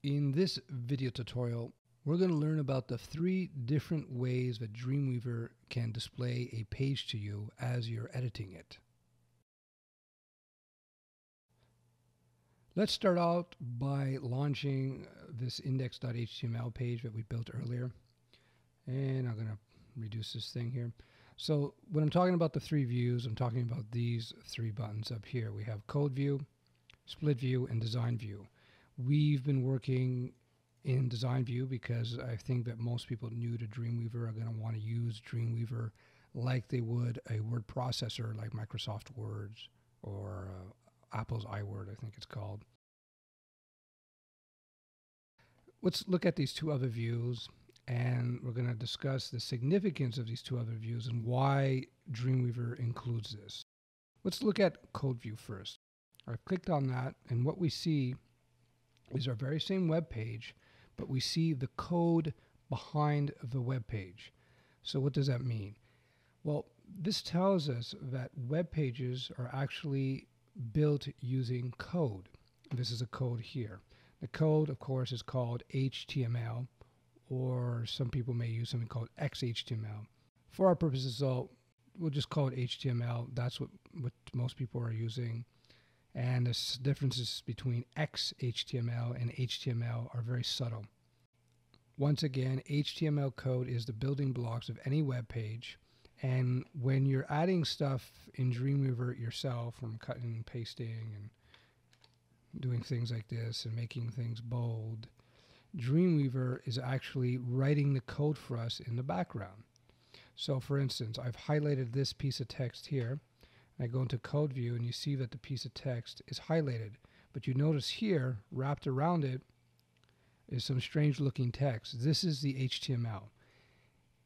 In this video tutorial, we're going to learn about the 3 different ways that Dreamweaver can display a page to you as you're editing it. Let's start out by launching this index.html page that we built earlier. And I'm going to reduce this thing here. So when I'm talking about the 3 views, I'm talking about these 3 buttons up here. We have code view, split view, and design view. We've been working in design view because I think that most people new to Dreamweaver are going to want to use Dreamweaver like they would a word processor like Microsoft Word or Apple's iWord, I think it's called. Let's look at these 2 other views, and we're going to discuss the significance of these 2 other views and why Dreamweaver includes this. Let's look at code view first. I've clicked on that, and what we see is our very same web page, but we see the code behind the web page. So what does that mean? Well, this tells us that web pages are actually built using code. This is a code here. The code, of course, is called HTML, or some people may use something called XHTML. For our purposes, though, we'll just call it HTML. That's what most people are using. And the differences between XHTML and HTML are very subtle. Once again, HTML code is the building blocks of any web page. And when you're adding stuff in Dreamweaver yourself, from cutting and pasting and doing things like this and making things bold, Dreamweaver is actually writing the code for us in the background. So for instance, I've highlighted this piece of text here. I go into code view and you see that the piece of text is highlighted, but you notice here wrapped around it is some strange looking text. This is the HTML.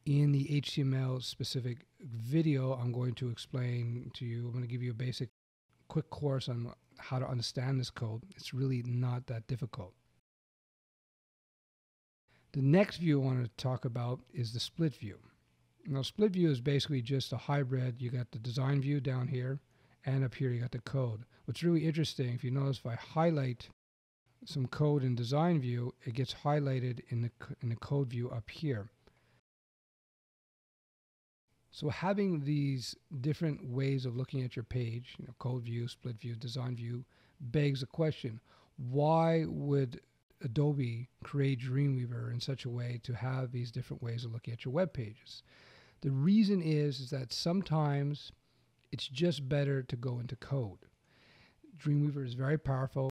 In the HTML specific video, I'm going to explain to you, I'm going to give you a basic quick course on how to understand this code. It's really not that difficult. The next view I want to talk about is the split view. Now, split view is basically just a hybrid. You got the design view down here, and up here you got the code. What's really interesting, if you notice, if I highlight some code in design view, it gets highlighted in the code view up here. So having these different ways of looking at your page, code view, split view, design view, begs the question: why would Adobe create Dreamweaver in such a way to have these different ways of looking at your web pages? The reason is that sometimes it's just better to go into code. Dreamweaver is very powerful.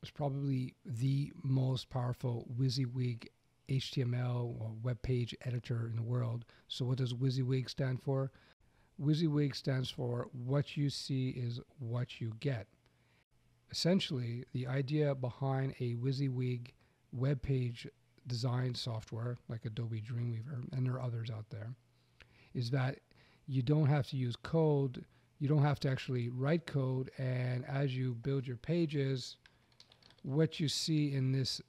It's probably the most powerful WYSIWYG HTML or web page editor in the world. So what does WYSIWYG stand for? WYSIWYG stands for what you see is what you get. Essentially, the idea behind a WYSIWYG web page design software like Adobe Dreamweaver, and there are others out there, is that you don't have to use code, you don't have to actually write code, and as you build your pages, what you see in this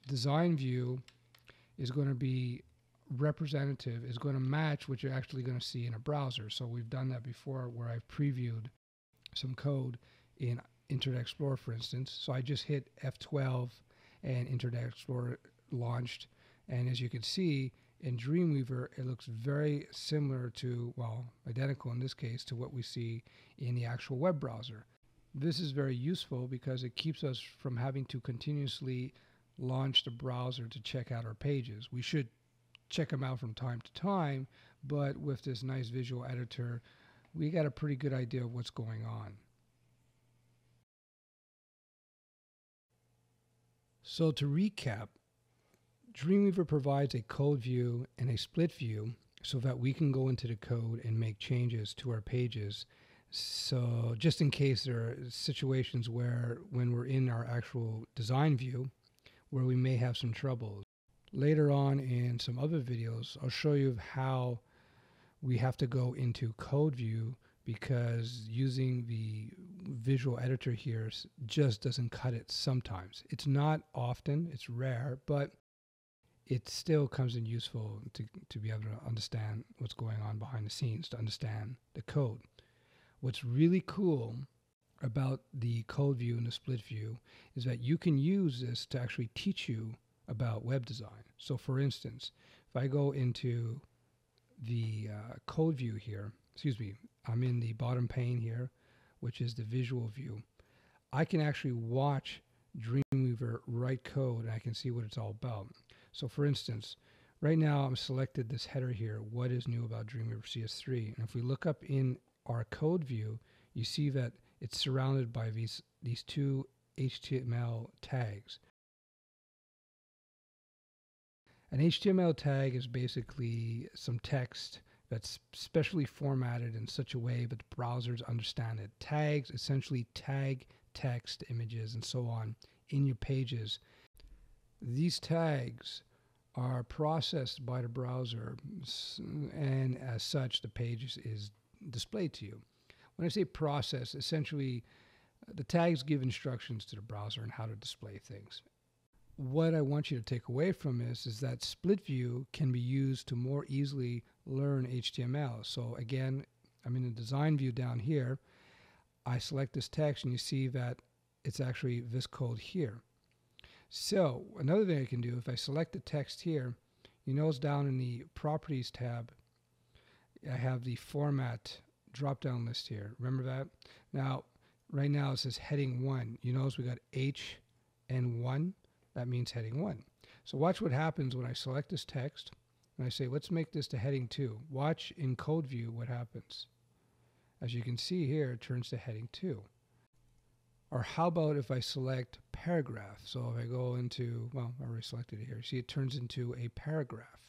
design view is going to be representative, is going to match what you're actually going to see in a browser. So we've done that before where I've previewed some code in Internet Explorer, for instance. So I just hit F12 and Internet Explorer launched, and as you can see, in Dreamweaver, it looks very similar to, well, identical in this case, to what we see in the actual web browser. This is very useful because it keeps us from having to continuously launch the browser to check out our pages. We should check them out from time to time, but with this nice visual editor, we got a pretty good idea of what's going on. So to recap, Dreamweaver provides a code view and a split view so that we can go into the code and make changes to our pages. So just in case there are situations where when we're in our actual design view where we may have some troubles. Later on in some other videos, I'll show you how we have to go into code view because using the visual editor here just doesn't cut it sometimes. It's not often, it's rare, but it still comes in useful to be able to understand what's going on behind the scenes, to understand the code. What's really cool about the code view and the split view is that you can use this to actually teach you about web design. So for instance, if I go into the code view here, I'm in the bottom pane here, which is the visual view. I can actually watch Dreamweaver write code and I can see what it's all about. So for instance, right now I'm selected this header here, what is new about Dreamweaver CS3? And if we look up in our code view, you see that it's surrounded by these two HTML tags. An HTML tag is basically some text that's specially formatted in such a way that browsers understand it. Tags essentially tag text, images, and so on in your pages. These tags are processed by the browser, and as such, the page is displayed to you. When I say process, essentially, the tags give instructions to the browser on how to display things. What I want you to take away from this is that split view can be used to more easily learn HTML. So again, I'm in the design view down here. I select this text and you see that it's actually this code here. So another thing I can do, if I select the text here, you notice down in the properties tab, I have the format drop down list here. Remember that? Now, right now it says heading 1. You notice we got H and 1. That means heading 1. So watch what happens when I select this text and I say, let's make this to heading 2. Watch in code view what happens. As you can see here, it turns to heading 2. Or how about if I select paragraph? So if I go into, well, I already selected it here. See, it turns into a paragraph.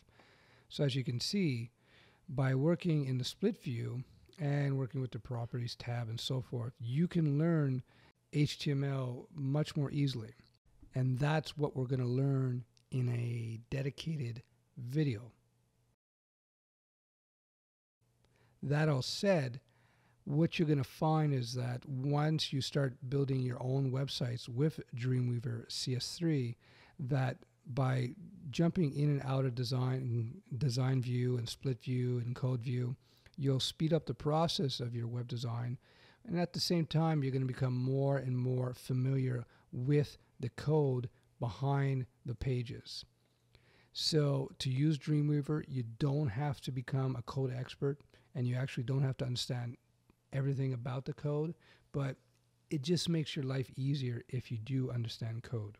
So as you can see, by working in the split view and working with the properties tab and so forth, you can learn HTML much more easily. And that's what we're going to learn in a dedicated video. That all said, what you're going to find is that once you start building your own websites with Dreamweaver CS3, that by jumping in and out of design view and split view and code view, you'll speed up the process of your web design. And at the same time, you're going to become more and more familiar with the code behind the pages. So to use Dreamweaver, you don't have to become a code expert, and you actually don't have to understand everything about the code, but it just makes your life easier if you do understand code.